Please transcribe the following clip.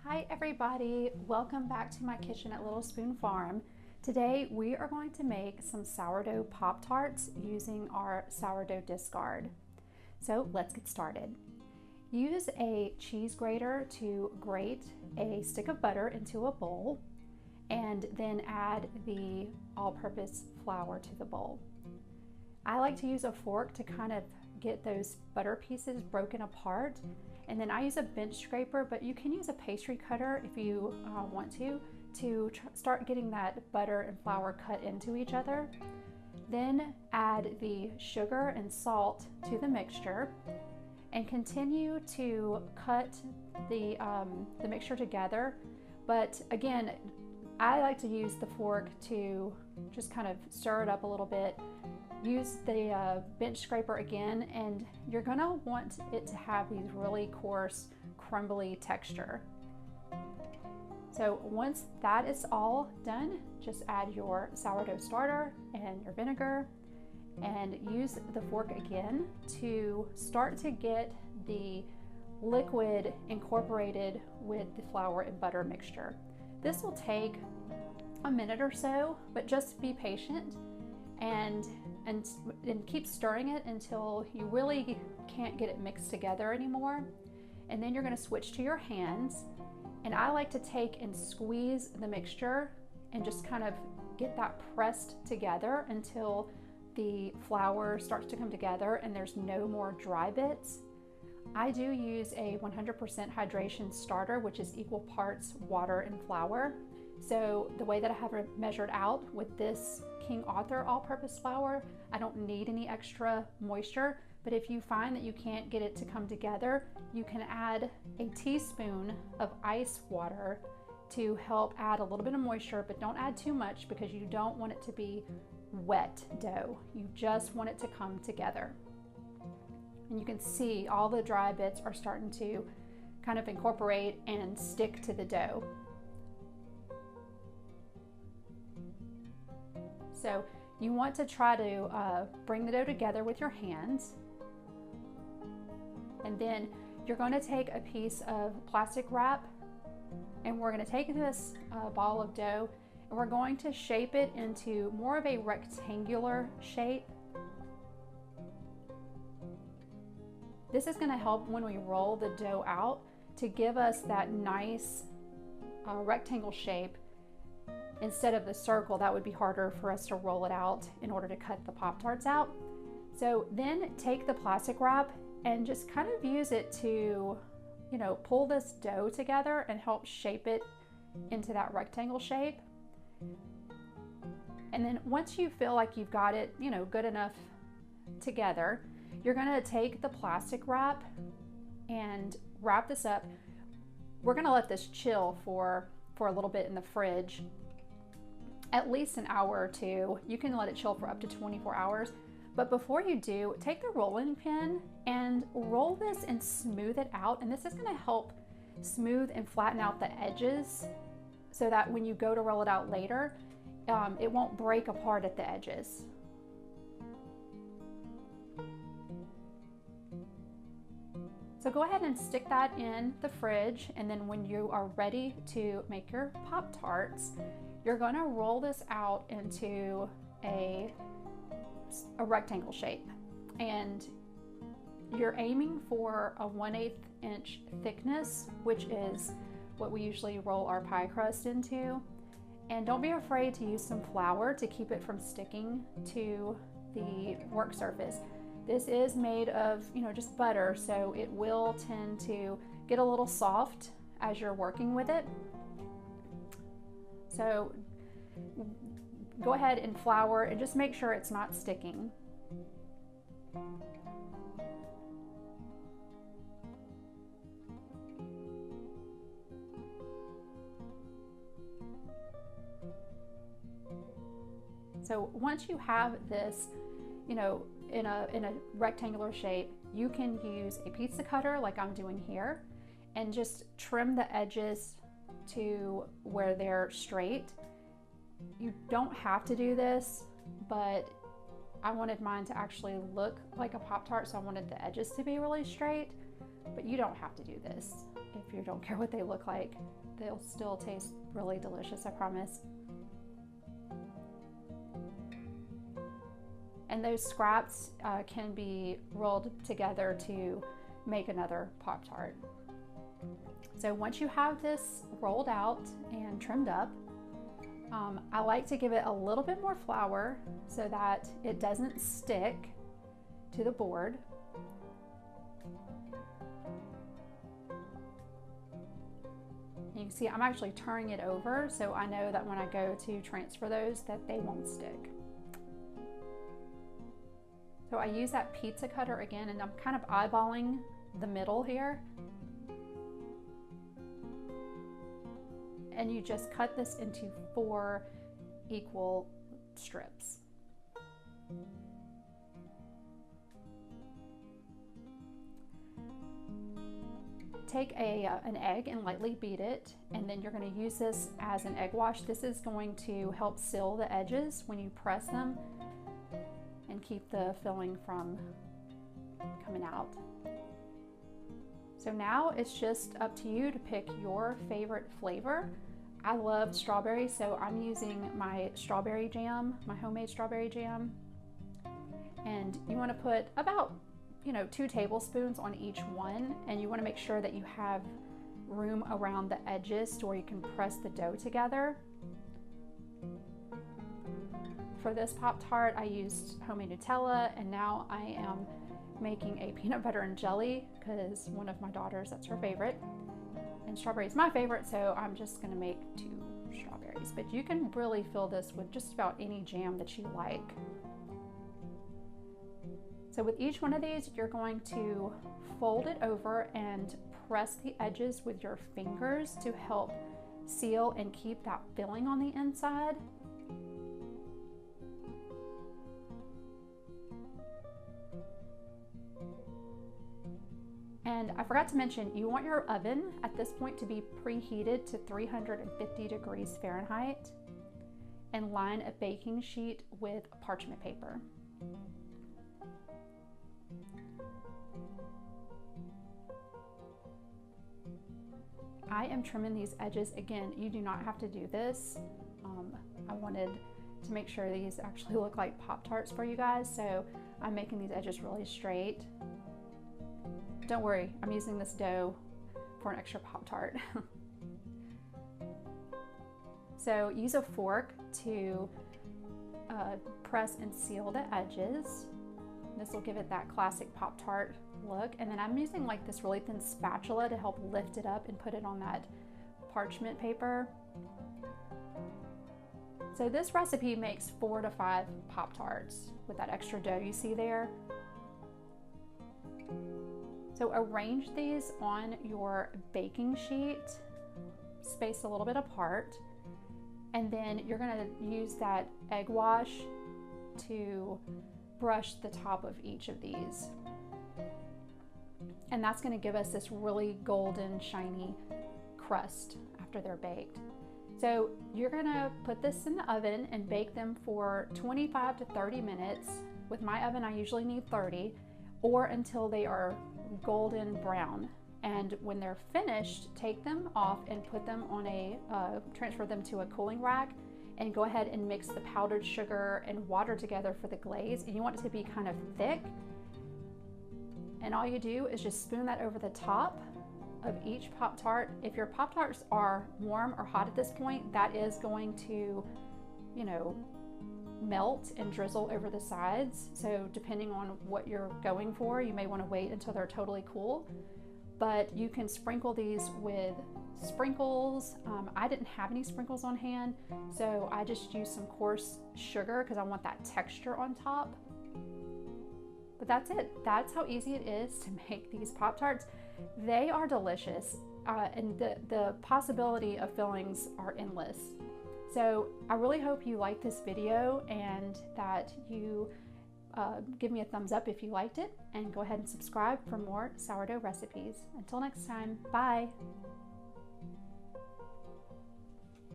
Hi everybody, welcome back to my kitchen at Little Spoon Farm. Today we are going to make some sourdough Pop-Tarts using our sourdough discard. So let's get started. Use a cheese grater to grate a stick of butter into a bowl and then add the all-purpose flour to the bowl. I like to use a fork to kind of get those butter pieces broken apart, and then I use a bench scraper, but you can use a pastry cutter if you want to start getting that butter and flour cut into each other. Then add the sugar and salt to the mixture and continue to cut the mixture together. But again, I like to use the fork to just kind of stir it up a little bit. Use the bench scraper again, and you're gonna want it to have these really coarse, crumbly texture. So once that is all done, just add your sourdough starter and your vinegar and use the fork again to start to get the liquid incorporated with the flour and butter mixture. This will take a minute or so, but just be patient and keep stirring it until you really can't get it mixed together anymore. And then you're going to switch to your hands, and I like to take and squeeze the mixture and just kind of get that pressed together until the flour starts to come together and there's no more dry bits. I do use a 100% hydration starter, which is equal parts water and flour. So the way that I have it measured out with this King Arthur all-purpose flour, I don't need any extra moisture, but if you find that you can't get it to come together, you can add a teaspoon of ice water to help add a little bit of moisture, but don't add too much because you don't want it to be wet dough. You just want it to come together. And you can see all the dry bits are starting to kind of incorporate and stick to the dough. So you want to try to bring the dough together with your hands. And then you're going to take a piece of plastic wrap, and we're going to take this ball of dough and we're going to shape it into more of a rectangular shape. This is going to help when we roll the dough out to give us that nice rectangle shape. Instead of the circle, that would be harder for us to roll it out in order to cut the Pop-Tarts out. So then take the plastic wrap and just kind of use it to, pull this dough together and help shape it into that rectangle shape. And then once you feel like you've got it, good enough together, you're gonna take the plastic wrap and wrap this up. We're gonna let this chill for a little bit in the fridge, at least an hour or two. You can let it chill for up to 24 hours. But before you do, take the rolling pin and roll this and smooth it out. And this is gonna help smooth and flatten out the edges so that when you go to roll it out later, it won't break apart at the edges. So go ahead and stick that in the fridge, and then when you are ready to make your Pop-Tarts, you're going to roll this out into a rectangle shape, and you're aiming for a 1/8 inch thickness, which is what we usually roll our pie crust into. And don't be afraid to use some flour to keep it from sticking to the work surface. This is made of, just butter, so it will tend to get a little soft as you're working with it. So go ahead and flour and just make sure it's not sticking. So once you have this, in a rectangular shape, you can use a pizza cutter like I'm doing here and just trim the edges to where they're straight. You don't have to do this, but I wanted mine to actually look like a Pop-Tart, so I wanted the edges to be really straight. but you don't have to do this if you don't care what they look like. They'll still taste really delicious, I promise. And those scraps can be rolled together to make another Pop-Tart. So once you have this rolled out and trimmed up, I like to give it a little bit more flour so that it doesn't stick to the board. You can see I'm actually turning it over so I know that when I go to transfer those that they won't stick. So I use that pizza cutter again, and I'm kind of eyeballing the middle here. And you just cut this into 4 equal strips. Take an egg and lightly beat it, and then you're going to use this as an egg wash. This is going to help seal the edges when you press them and keep the filling from coming out. So now it's just up to you to pick your favorite flavor. I love strawberry, so I'm using my strawberry jam, my homemade strawberry jam. And you want to put about 2 tablespoons on each one, and you want to make sure that you have room around the edges to where you can press the dough together. For this Pop-Tart, I used homemade Nutella, and now I am making a peanut butter and jelly because one of my daughters, that's her favorite. And strawberry is my favorite, so I'm just going to make 2 strawberries. But you can really fill this with just about any jam that you like. So with each one of these, you're going to fold it over and press the edges with your fingers to help seal and keep that filling on the inside. And I forgot to mention, you want your oven at this point to be preheated to 350 degrees Fahrenheit, and line a baking sheet with parchment paper. I am trimming these edges. Again, you do not have to do this. I wanted to make sure these actually look like Pop-Tarts for you guys, so I'm making these edges really straight. Don't worry, I'm using this dough for an extra Pop-Tart. So use a fork to press and seal the edges. This will give it that classic Pop-Tart look. And then I'm using like this really thin spatula to help lift it up and put it on that parchment paper. So this recipe makes 4 to 5 Pop-Tarts with that extra dough you see there. So arrange these on your baking sheet, spaced a little bit apart, and then you're going to use that egg wash to brush the top of each of these. And that's going to give us this really golden, shiny crust after they're baked. So you're going to put this in the oven and bake them for 25 to 30 minutes. With my oven, I usually need 30, or until they are golden brown. And when they're finished, take them off and put them on transfer them to a cooling rack, and go ahead and mix the powdered sugar and water together for the glaze. And you want it to be kind of thick. And all you do is just spoon that over the top of each Pop-Tart. If your Pop-Tarts are warm or hot at this point, that is going to, melt and drizzle over the sides. So depending on what you're going for, you may want to wait until they're totally cool. But you can sprinkle these with sprinkles. I didn't have any sprinkles on hand, so I just used some coarse sugar because I want that texture on top. But that's it. That's how easy it is to make these Pop-Tarts. They are delicious, and the possibility of fillings are endless. So I really hope you liked this video, and that you give me a thumbs up if you liked it, and go ahead and subscribe for more sourdough recipes. Until next time, bye.